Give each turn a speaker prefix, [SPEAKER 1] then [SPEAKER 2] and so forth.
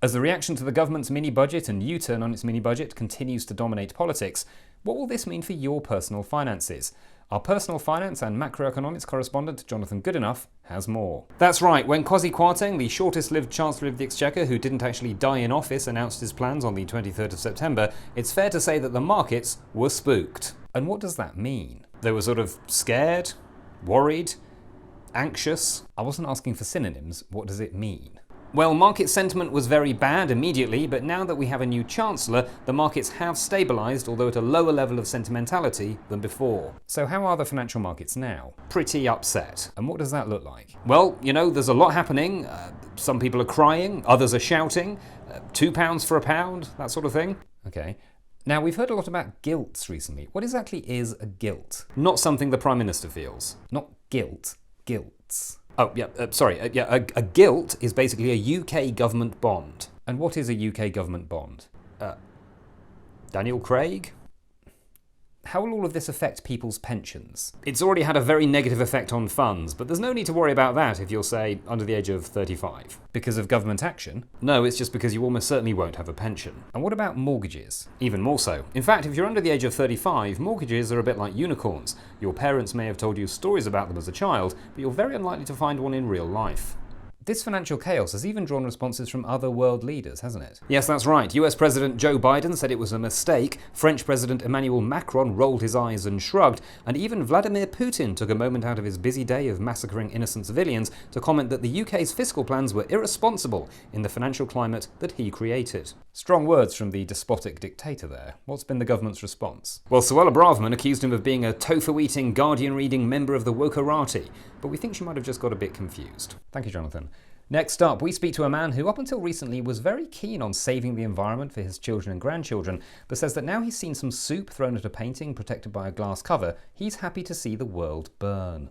[SPEAKER 1] As the reaction to the government's mini-budget and U-turn on its mini-budget continues to dominate politics, what will this mean for your personal finances? Our personal finance and macroeconomics correspondent Jonathan Goodenough has more. That's right, when Kwasi Kwarteng, the shortest-lived Chancellor of the Exchequer who didn't actually die in office, announced his plans on the 23rd of September, it's fair to say that the markets were spooked. And what does that mean? They were sort of scared, worried, anxious. I wasn't asking for synonyms. What does it mean? Well, market sentiment was very bad immediately, but now that we have a new Chancellor, the markets have stabilised, although at a lower level of sentimentality than before. So how are the financial markets now? Pretty upset. And what does that look like? Well, you know, there's a lot happening. Some people are crying, others are shouting. £2 for a pound, that sort of thing. Okay. Now, we've heard a lot about gilts recently. What exactly is a gilt? Not something the Prime Minister feels. Not guilt, gilts. Oh, yeah, a gilt is basically a UK government bond. And what is a UK government bond? Daniel Craig? How will all of this affect people's pensions? It's already had a very negative effect on funds, but there's no need to worry about that if you're, say, under the age of 35. Because of government action? No, it's just because you almost certainly won't have a pension. And what about mortgages? Even more so. In fact, if you're under the age of 35, mortgages are a bit like unicorns. Your parents may have told you stories about them as a child, but you're very unlikely to find one in real life. This financial chaos has even drawn responses from other world leaders, hasn't it? Yes, that's right. US President Joe Biden said it was a mistake, French President Emmanuel Macron rolled his eyes and shrugged, and even Vladimir Putin took a moment out of his busy day of massacring innocent civilians to comment that the UK's fiscal plans were irresponsible in the financial climate that he created. Strong words from the despotic dictator there. What's been the government's response? Well, Suella Braverman accused him of being a tofu-eating, Guardian-reading member of the wokerati, but we think she might have just got a bit confused. Thank you, Jonathan. Next up, we speak to a man who up until recently was very keen on saving the environment for his children and grandchildren, but says that now he's seen some soup thrown at a painting protected by a glass cover, he's happy to see the world burn.